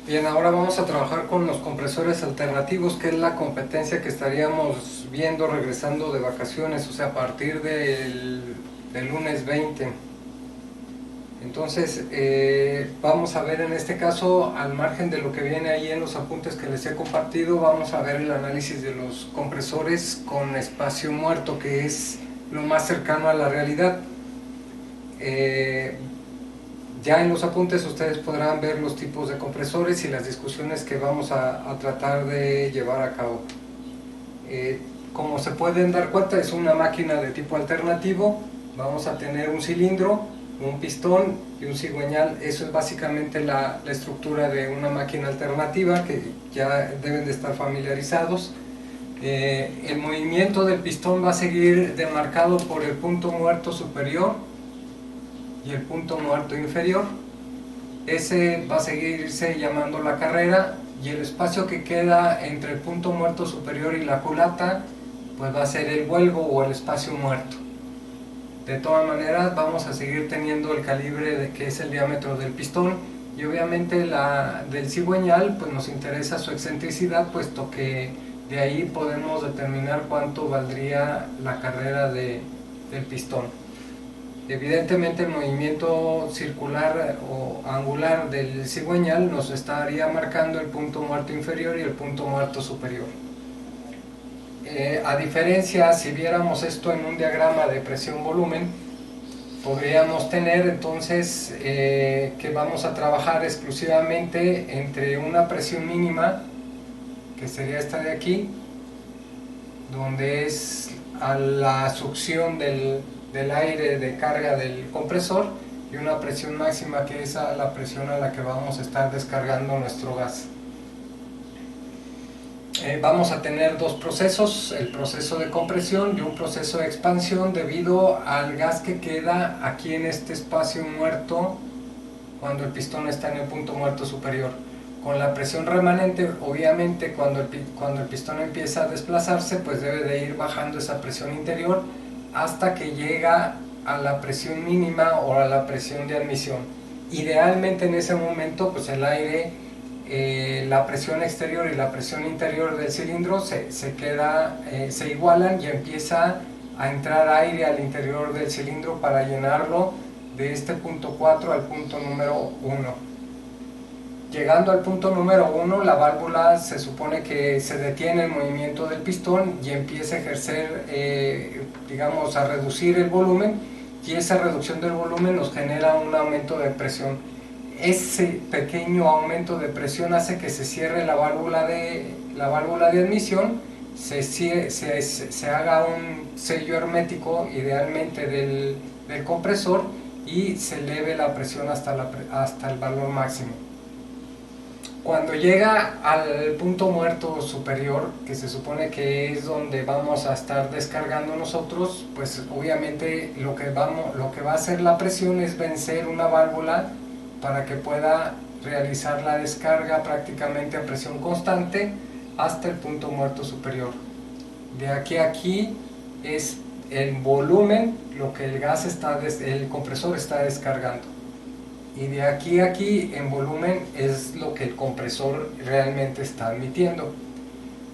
Bien, ahora vamos a trabajar con los compresores alternativos, que es la competencia que estaríamos viendo regresando de vacaciones, o sea, a partir del lunes 20. Entonces, vamos a ver en este caso, al margen de lo que viene ahí en los apuntes que les he compartido, vamos a ver el análisis de los compresores con espacio muerto, que es lo más cercano a la realidad. Ya en los apuntes ustedes podrán ver los tipos de compresores y las discusiones que vamos a tratar de llevar a cabo. Como se pueden dar cuenta, es una máquina de tipo alternativo. Vamos a tener un cilindro, un pistón y un cigüeñal. Eso es básicamente la estructura de una máquina alternativa, que ya deben de estar familiarizados. El movimiento del pistón va a seguir demarcado por el punto muerto superior y el punto muerto inferior. Ese va a seguirse llamando la carrera, y el espacio que queda entre el punto muerto superior y la culata pues va a ser el vuelvo o el espacio muerto. De todas maneras vamos a seguir teniendo el calibre que es el diámetro del pistón, y obviamente la del cigüeñal pues nos interesa su excentricidad, puesto que de ahí podemos determinar cuánto valdría la carrera del pistón. Evidentemente el movimiento circular o angular del cigüeñal nos estaría marcando el punto muerto inferior y el punto muerto superior. A diferencia, si viéramos esto en un diagrama de presión-volumen, podríamos tener entonces que vamos a trabajar exclusivamente entre una presión mínima, que sería esta de aquí, donde es a la succión del aire de carga del compresor, y una presión máxima, que es a la presión a la que vamos a estar descargando nuestro gas. Vamos a tener dos procesos, el proceso de compresión y un proceso de expansión, debido al gas que queda aquí en este espacio muerto cuando el pistón está en el punto muerto superior. Con la presión remanente, obviamente cuando el pistón empieza a desplazarse, pues debe de ir bajando esa presión interior hasta que llega a la presión mínima o a la presión de admisión. Idealmente en ese momento pues el aire, la presión exterior y la presión interior del cilindro se igualan, y empieza a entrar aire al interior del cilindro para llenarlo de este punto 4 al punto número 1. Llegando al punto número 1, la válvula se supone que se detiene el movimiento del pistón y empieza a ejercer, digamos, a reducir el volumen, y esa reducción del volumen nos genera un aumento de presión. Ese pequeño aumento de presión hace que se cierre la válvula de admisión, se haga un sello hermético, idealmente del compresor, y se eleve la presión hasta el valor máximo. Cuando llega al punto muerto superior, que se supone que es donde vamos a estar descargando nosotros, pues obviamente lo que va a hacer la presión es vencer una válvula para que pueda realizar la descarga prácticamente a presión constante hasta el punto muerto superior. De aquí a aquí es el volumen lo que el compresor está descargando, y de aquí a aquí en volumen es lo que el compresor realmente está admitiendo.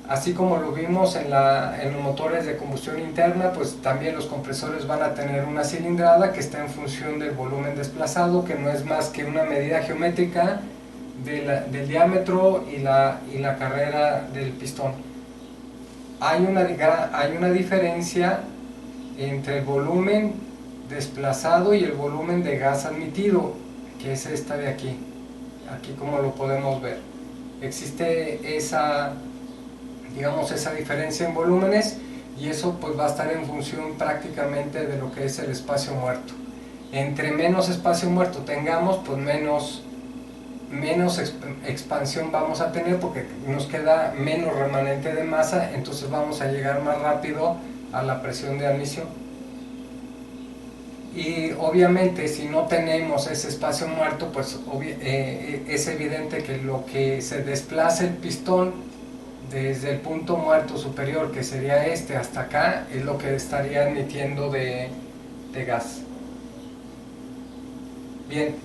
Así como lo vimos en los motores de combustión interna, pues también los compresores van a tener una cilindrada que está en función del volumen desplazado, que no es más que una medida geométrica del diámetro y la carrera del pistón. Hay una diferencia entre el volumen desplazado y el volumen de gas admitido, que es esta de aquí como lo podemos ver. Existe esa diferencia en volúmenes, y eso pues va a estar en función prácticamente de lo que es el espacio muerto. Entre menos espacio muerto tengamos, pues menos expansión vamos a tener, porque nos queda menos remanente de masa, entonces vamos a llegar más rápido a la presión de admisión. Y obviamente si no tenemos ese espacio muerto, pues es evidente que lo que se desplaza el pistón desde el punto muerto superior, que sería este, hasta acá, es lo que estaría admitiendo de gas. Bien,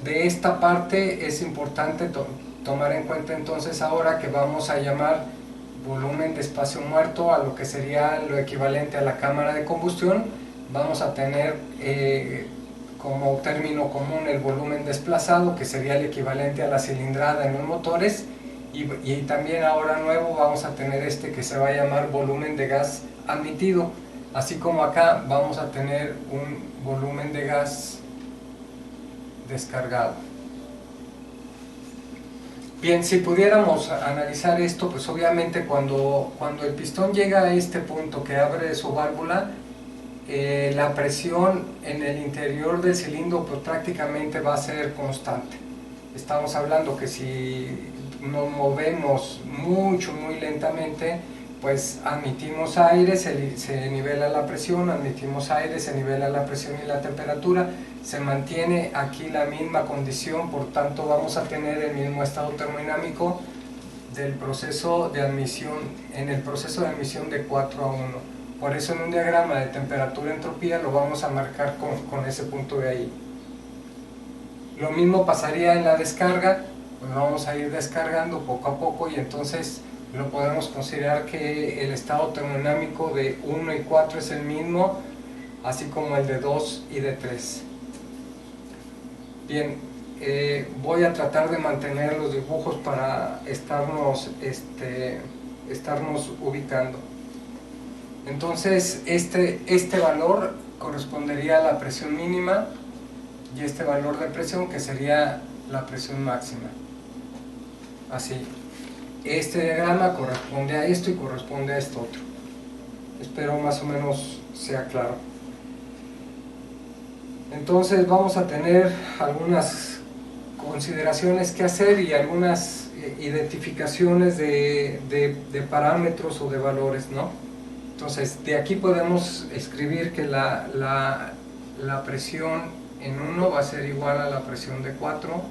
de esta parte es importante tomar en cuenta entonces ahora que vamos a llamar volumen de espacio muerto a lo que sería lo equivalente a la cámara de combustión. Vamos a tener como término común el volumen desplazado, que sería el equivalente a la cilindrada en los motores, y también ahora nuevo vamos a tener este que se va a llamar volumen de gas admitido, así como acá vamos a tener un volumen de gas descargado. Bien, si pudiéramos analizar esto, pues obviamente cuando el pistón llega a este punto que abre su válvula, la presión en el interior del cilindro pues prácticamente va a ser constante. Estamos hablando que si nos movemos muy lentamente, pues admitimos aire, se nivela la presión, admitimos aire, se nivela la presión y la temperatura, se mantiene aquí la misma condición, por tanto vamos a tener el mismo estado termodinámico del proceso de admisión, en el proceso de admisión de 4 a 1. Por eso en un diagrama de temperatura-entropía lo vamos a marcar con ese punto de ahí. Lo mismo pasaría en la descarga, pues vamos a ir descargando poco a poco y entonces lo podemos considerar que el estado termodinámico de 1 y 4 es el mismo, así como el de 2 y de 3. Bien, voy a tratar de mantener los dibujos para estarnos ubicando. Entonces este valor correspondería a la presión mínima y este valor de presión que sería la presión máxima. Así. Este diagrama corresponde a esto y corresponde a esto otro. Espero más o menos sea claro. Entonces vamos a tener algunas consideraciones que hacer y algunas identificaciones de parámetros o de valores, ¿no? Entonces de aquí podemos escribir que la presión en 1 va a ser igual a la presión de 4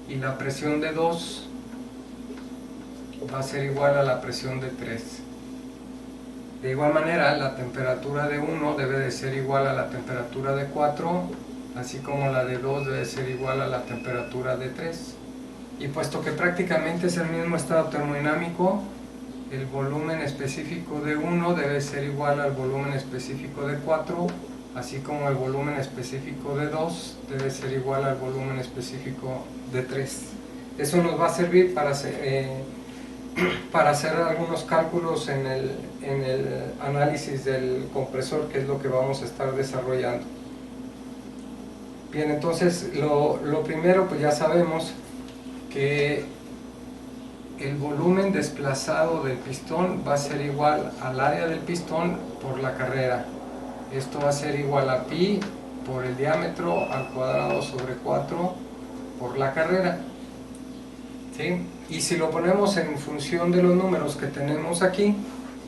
y la presión de 2 va a ser igual a la presión de 3. De igual manera, la temperatura de 1 debe de ser igual a la temperatura de 4, así como la de 2 debe ser igual a la temperatura de 3. Y puesto que prácticamente es el mismo estado termodinámico, el volumen específico de 1 debe ser igual al volumen específico de 4, así como el volumen específico de 2 debe ser igual al volumen específico de 3. Eso nos va a servir para hacer algunos cálculos en el análisis del compresor, que es lo que vamos a estar desarrollando. Bien, entonces lo primero, pues ya sabemos que el volumen desplazado del pistón va a ser igual al área del pistón por la carrera. Esto va a ser igual a pi por el diámetro al cuadrado sobre 4 por la carrera. ¿Sí? Y si lo ponemos en función de los números que tenemos aquí,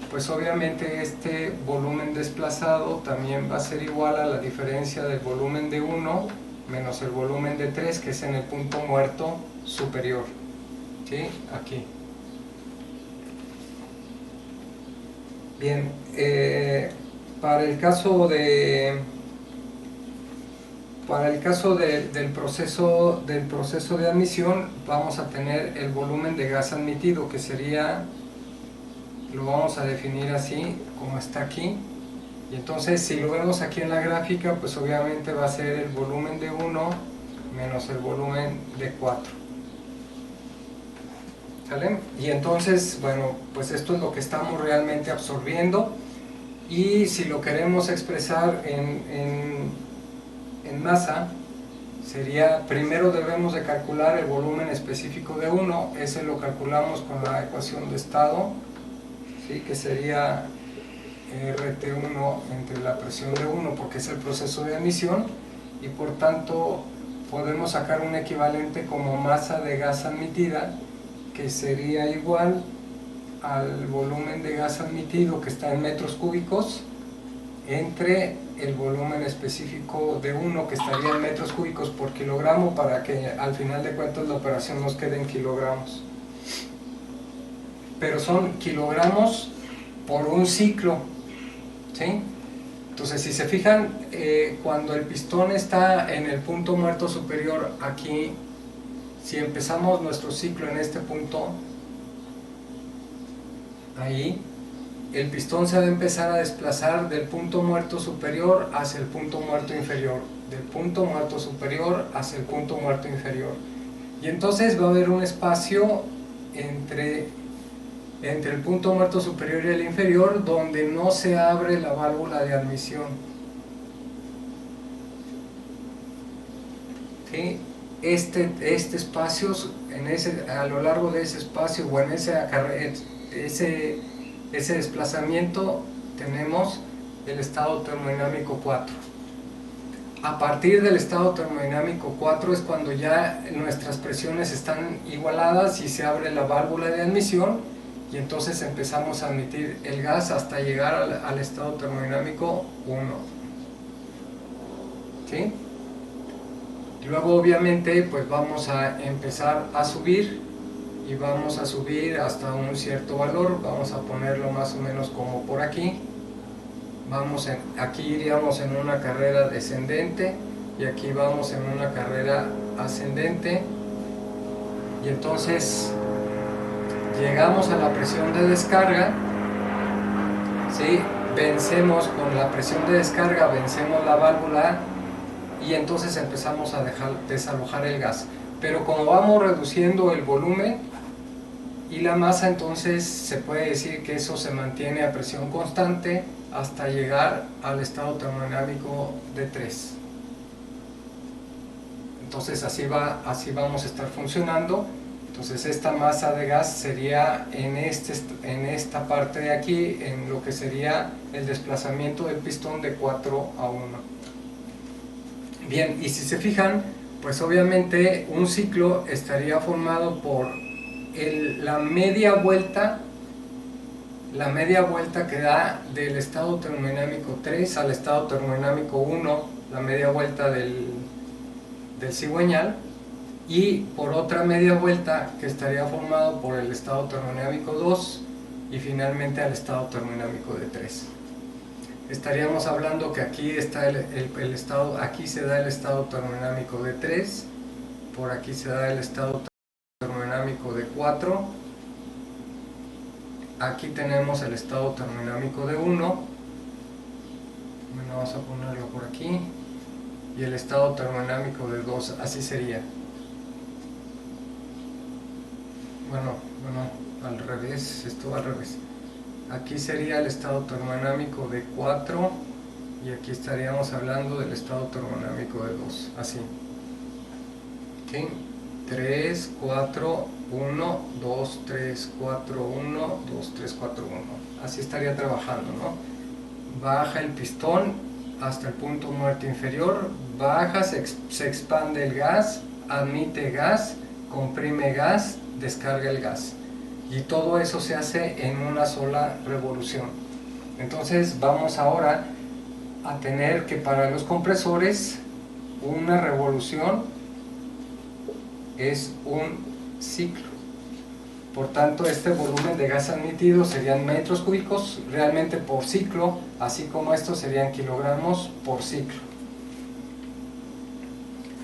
pues obviamente este volumen desplazado también va a ser igual a la diferencia del volumen de 1 menos el volumen de 3, que es en el punto muerto superior. ¿Sí? Aquí. Bien, para el caso del proceso de admisión, vamos a tener el volumen de gas admitido, que sería, lo vamos a definir así como está aquí, y entonces si lo vemos aquí en la gráfica, pues obviamente va a ser el volumen de 1 menos el volumen de 4. ¿Sale? Y entonces, bueno, pues esto es lo que estamos realmente absorbiendo, y si lo queremos expresar en masa, sería, primero debemos de calcular el volumen específico de 1, ese lo calculamos con la ecuación de estado, ¿sí? Que sería RT1 entre la presión de 1, porque es el proceso de admisión, y por tanto podemos sacar un equivalente como masa de gas admitida, que sería igual al volumen de gas admitido, que está en metros cúbicos, entre el volumen específico de 1, que estaría en metros cúbicos por kilogramo, para que al final de cuentas la operación nos quede en kilogramos. Pero son kilogramos por un ciclo, ¿sí? Entonces, si se fijan, cuando el pistón está en el punto muerto superior aquí, si empezamos nuestro ciclo en este punto, ahí, el pistón se va a empezar a desplazar del punto muerto superior hacia el punto muerto inferior, del punto muerto superior hacia el punto muerto inferior. Y entonces va a haber un espacio entre el punto muerto superior y el inferior donde no se abre la válvula de admisión. ¿Sí? Este espacio, a lo largo de ese espacio o en ese desplazamiento tenemos el estado termodinámico 4. A partir del estado termodinámico 4 es cuando ya nuestras presiones están igualadas y se abre la válvula de admisión, y entonces empezamos a admitir el gas hasta llegar al estado termodinámico 1. ¿Sí? Luego obviamente pues vamos a empezar a subir, y vamos a subir hasta un cierto valor, vamos a ponerlo más o menos como por aquí. Aquí iríamos en una carrera descendente y aquí vamos en una carrera ascendente, y entonces llegamos a la presión de descarga, ¿sí? Vencemos con la presión de descarga, vencemos la válvula y entonces empezamos a desalojar el gas. Pero como vamos reduciendo el volumen y la masa, entonces se puede decir que eso se mantiene a presión constante hasta llegar al estado termodinámico de 3. Entonces así vamos a estar funcionando. Entonces esta masa de gas sería en esta parte de aquí, en lo que sería el desplazamiento del pistón de 4 a 1. Bien, y si se fijan, pues obviamente un ciclo estaría formado por la media vuelta que da del estado termodinámico 3 al estado termodinámico 1, la media vuelta del cigüeñal, y por otra media vuelta que estaría formado por el estado termodinámico 2 y finalmente al estado termodinámico de 3. Estaríamos hablando que aquí está aquí se da el estado termodinámico de 3, por aquí se da el estado termodinámico de 4, aquí tenemos el estado termodinámico de 1, bueno, vamos a ponerlo por aquí, y el estado termodinámico de 2, así sería. Bueno, al revés, esto va al revés. Aquí sería el estado termodinámico de 4 y aquí estaríamos hablando del estado termodinámico de 2, así. ¿Sí? 3, 4, 1, 2, 3, 4, 1, 2, 3, 4, 1. Así estaría trabajando, ¿no? Baja el pistón hasta el punto muerto inferior, baja, se expande el gas, admite gas, comprime gas, descarga el gas, y todo eso se hace en una sola revolución. Entonces vamos ahora a tener que para los compresores una revolución es un ciclo. Por tanto, este volumen de gas admitido serían metros cúbicos realmente por ciclo, así como estos serían kilogramos por ciclo.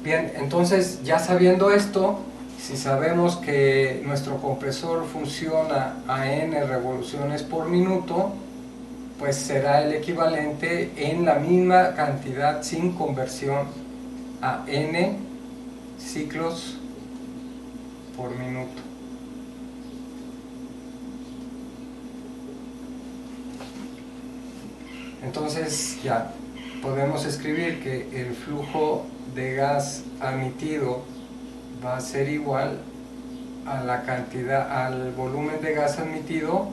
Bien, entonces ya sabiendo esto, si sabemos que nuestro compresor funciona a n revoluciones por minuto, pues será el equivalente en la misma cantidad sin conversión a n ciclos por minuto. Entonces ya podemos escribir que el flujo de gas admitido va a ser igual a la cantidad, al volumen de gas admitido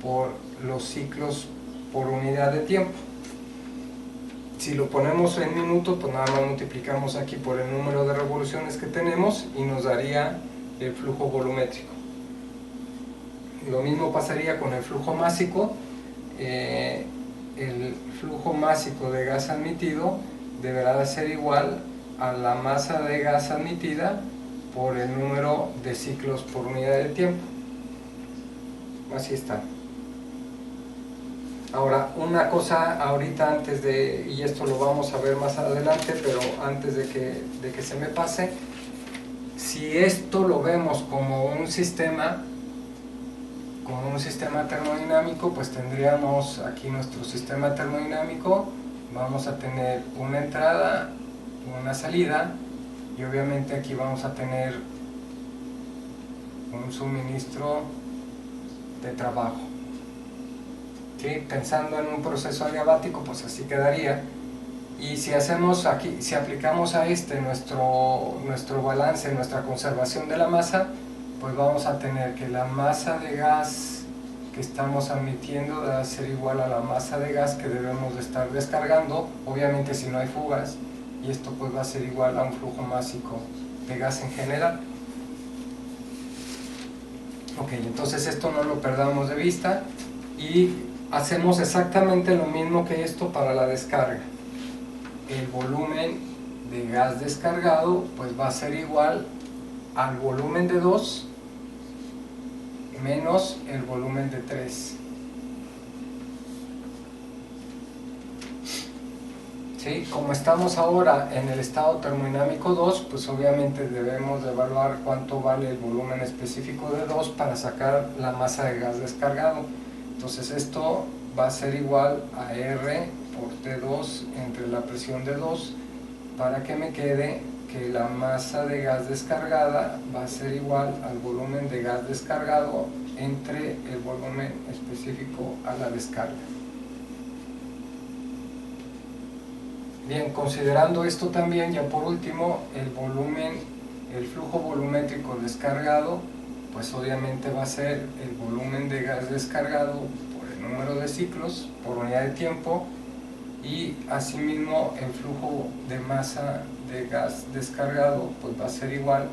por los ciclos por unidad de tiempo. Si lo ponemos en minutos, pues nada más multiplicamos aquí por el número de revoluciones que tenemos y nos daría el flujo volumétrico. Lo mismo pasaría con el flujo másico. El flujo másico de gas admitido deberá de ser igual a la masa de gas admitida por el número de ciclos por unidad de tiempo. Así está. Ahora, una cosa ahorita antes de, y esto lo vamos a ver más adelante, pero antes de que se me pase, si esto lo vemos como un sistema termodinámico, pues tendríamos aquí nuestro sistema termodinámico, vamos a tener una entrada, una salida, y obviamente aquí vamos a tener un suministro de trabajo. ¿Sí? Pensando en un proceso adiabático, pues así quedaría. Y si hacemos aquí, si aplicamos a nuestro balance, nuestra conservación de la masa, pues vamos a tener que la masa de gas que estamos admitiendo debe ser igual a la masa de gas que debemos de estar descargando, obviamente si no hay fugas, y esto pues va a ser igual a un flujo másico de gas en general. Ok, entonces esto no lo perdamos de vista y hacemos exactamente lo mismo que esto para la descarga. El volumen de gas descargado pues va a ser igual al volumen de 2 menos el volumen de 3. ¿Sí? Como estamos ahora en el estado termodinámico 2, pues obviamente debemos de evaluar cuánto vale el volumen específico de 2 para sacar la masa de gas descargado. Entonces esto va a ser igual a R por T2 entre la presión de 2 para que me quede que la masa de gas descargada va a ser igual al volumen de gas descargado entre el volumen específico a la descarga. Bien, considerando esto también, ya por último, el flujo volumétrico descargado, pues obviamente va a ser el volumen de gas descargado por el número de ciclos por unidad de tiempo, y asimismo el flujo de masa de gas descargado pues va a ser igual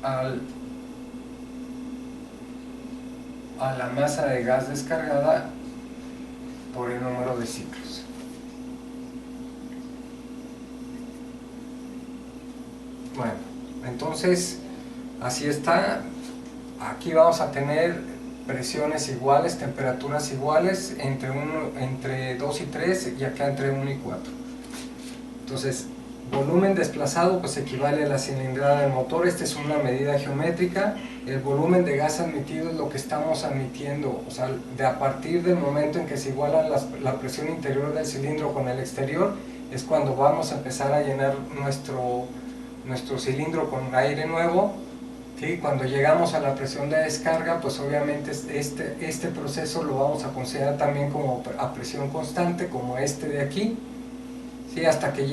a la masa de gas descargada por el número de ciclos. Bueno, entonces así está. Aquí vamos a tener presiones iguales, temperaturas iguales entre 2 y 3 y acá entre 1 y 4. Entonces, volumen desplazado pues equivale a la cilindrada del motor. Esta es una medida geométrica. El volumen de gas admitido es lo que estamos admitiendo, o sea, a partir del momento en que se iguala la presión interior del cilindro con el exterior, es cuando vamos a empezar a llenar nuestro cilindro con aire nuevo. ¿Sí? Cuando llegamos a la presión de descarga, pues obviamente este proceso lo vamos a considerar también como a presión constante, como este de aquí, ¿sí? Hasta que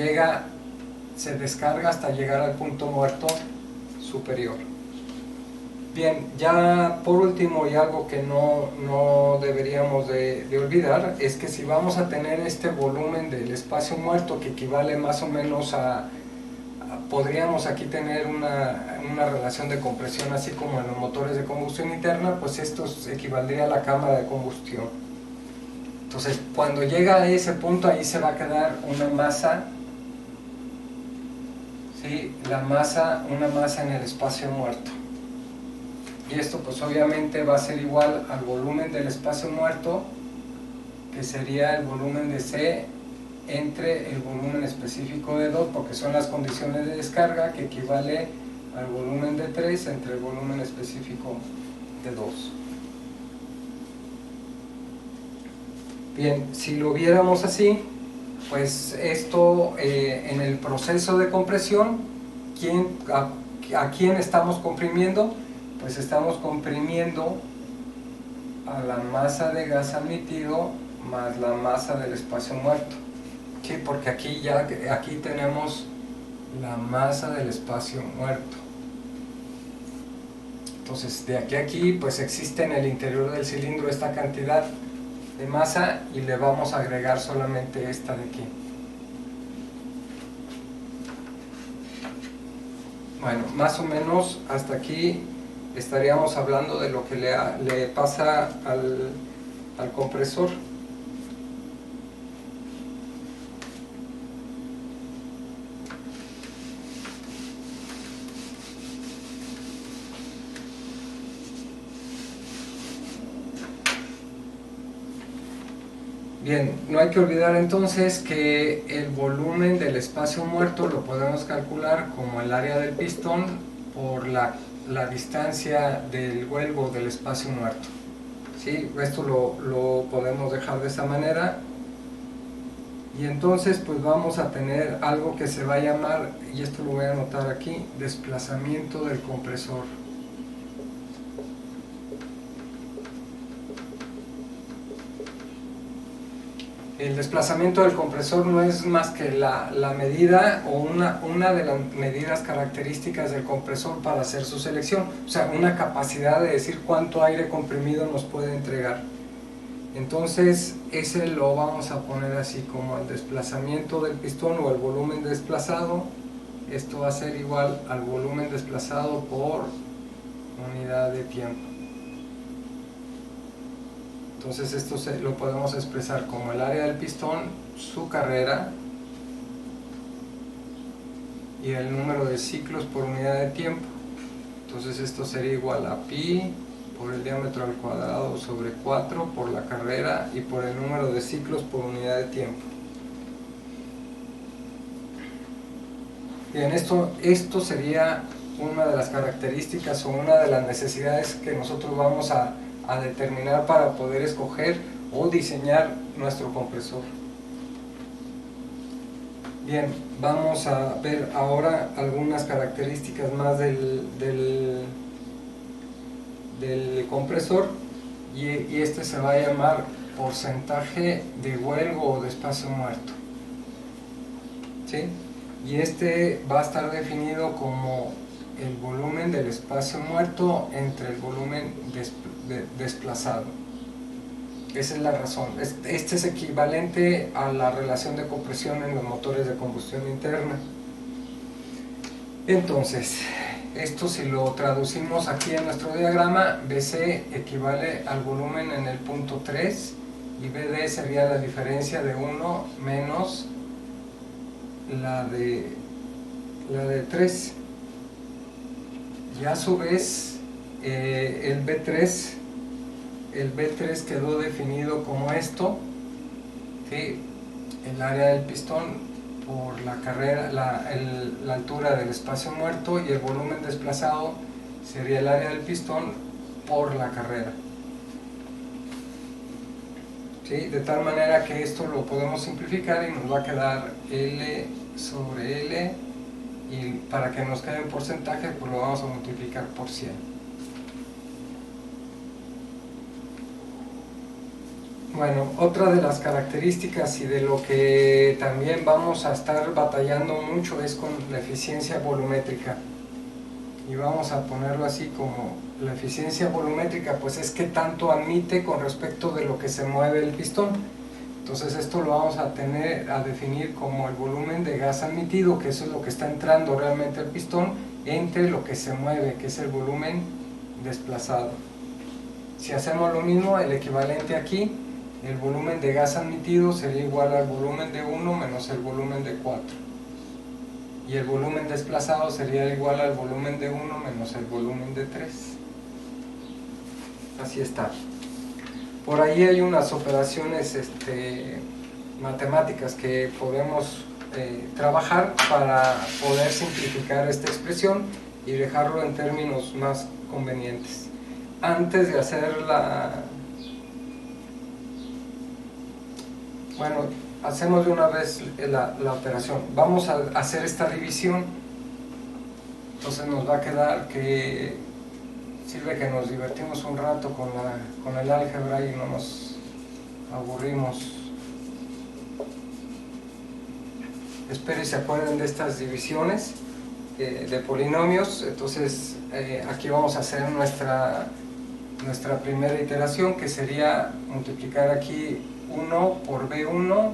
se descarga hasta llegar al punto muerto superior. Bien, ya por último, y algo que no deberíamos de olvidar, es que si vamos a tener este volumen del espacio muerto que equivale más o menos podríamos aquí tener una relación de compresión así como en los motores de combustión interna, pues esto equivaldría a la cámara de combustión. Entonces, cuando llega a ese punto, ahí se va a quedar una masa, ¿sí? Una masa en el espacio muerto. Y esto pues obviamente va a ser igual al volumen del espacio muerto, que sería el volumen de C entre el volumen específico de 2, porque son las condiciones de descarga, que equivale al volumen de 3 entre el volumen específico de 2. Bien, si lo viéramos así, pues esto en el proceso de compresión, ¿a quién estamos comprimiendo? Pues estamos comprimiendo a la masa de gas admitido más la masa del espacio muerto. Sí, porque aquí tenemos la masa del espacio muerto. Entonces, de aquí a aquí, pues existe en el interior del cilindro esta cantidad de masa y le vamos a agregar solamente esta de aquí. Bueno, más o menos hasta aquí estaríamos hablando de lo que le pasa al compresor. Bien, no hay que olvidar entonces que el volumen del espacio muerto lo podemos calcular como el área del pistón por la distancia del huelgo del espacio muerto. ¿Sí? Esto lo podemos dejar de esa manera. Y entonces pues vamos a tener algo que se va a llamar, y esto lo voy a anotar aquí, desplazamiento del compresor. El desplazamiento del compresor no es más que la medida o una de las medidas características del compresor para hacer su selección, o sea, una capacidad de decir cuánto aire comprimido nos puede entregar. Entonces ese lo vamos a poner así como el desplazamiento del pistón o el volumen desplazado. Esto va a ser igual al volumen desplazado por unidad de tiempo. Entonces esto lo podemos expresar como el área del pistón, su carrera y el número de ciclos por unidad de tiempo. Entonces esto sería igual a pi por el diámetro al cuadrado sobre 4 por la carrera y por el número de ciclos por unidad de tiempo. Bien, esto sería una de las características o una de las necesidades que nosotros vamos a determinar para poder escoger o diseñar nuestro compresor. Bien, vamos a ver ahora algunas características más del compresor y este se va a llamar porcentaje de huelgo o de espacio muerto. ¿Sí? Y este va a estar definido como el volumen del espacio muerto entre el volumen desplazado. Esa es la razón. Este es equivalente a la relación de compresión en los motores de combustión interna. Entonces, esto si lo traducimos aquí en nuestro diagrama, BC equivale al volumen en el punto 3 y BD sería la diferencia de 1 menos la de 3. Y a su vez el B3 quedó definido como esto, que el área del pistón por la carrera, la altura del espacio muerto, y el volumen desplazado sería el área del pistón por la carrera. ¿Sí? De tal manera que esto lo podemos simplificar y nos va a quedar L sobre L, y para que nos quede en porcentaje pues lo vamos a multiplicar por 100. Bueno, otra de las características y de lo que también vamos a estar batallando mucho es con la eficiencia volumétrica. Y vamos a ponerlo así como la eficiencia volumétrica, pues es que tanto admite con respecto de lo que se mueve el pistón. Entonces esto lo vamos a definir como el volumen de gas admitido, que eso es lo que está entrando realmente al pistón, entre lo que se mueve, que es el volumen desplazado. Si hacemos lo mismo, el equivalente aquí, el volumen de gas admitido sería igual al volumen de 1 menos el volumen de 4. Y el volumen desplazado sería igual al volumen de 1 menos el volumen de 3. Así está. Por ahí hay unas operaciones matemáticas que podemos trabajar para poder simplificar esta expresión y dejarlo en términos más convenientes. Antes de hacer bueno, hacemos de una vez la operación. Vamos a hacer esta división. Entonces nos va a quedar que sirve que nos divertimos un rato con el álgebra y no nos aburrimos. Espero y se acuerden de estas divisiones de polinomios. Entonces aquí vamos a hacer nuestra primera iteración, que sería multiplicar aquí 1 por B1,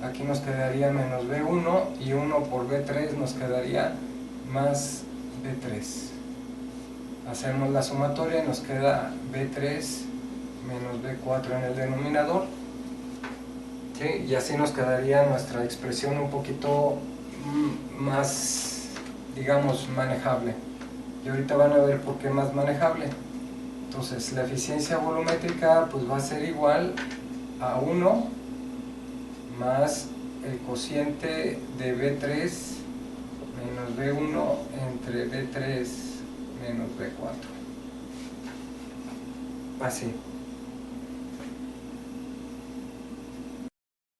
aquí nos quedaría menos B1, y 1 por B3 nos quedaría más B3. Hacemos la sumatoria y nos queda B3 menos B4 en el denominador. ¿Sí? Y así nos quedaría nuestra expresión un poquito más, digamos, manejable. Y ahorita van a ver por qué más manejable. Entonces la eficiencia volumétrica pues va a ser igual a 1 más el cociente de B3 menos B1 entre B3 menos B4. Así.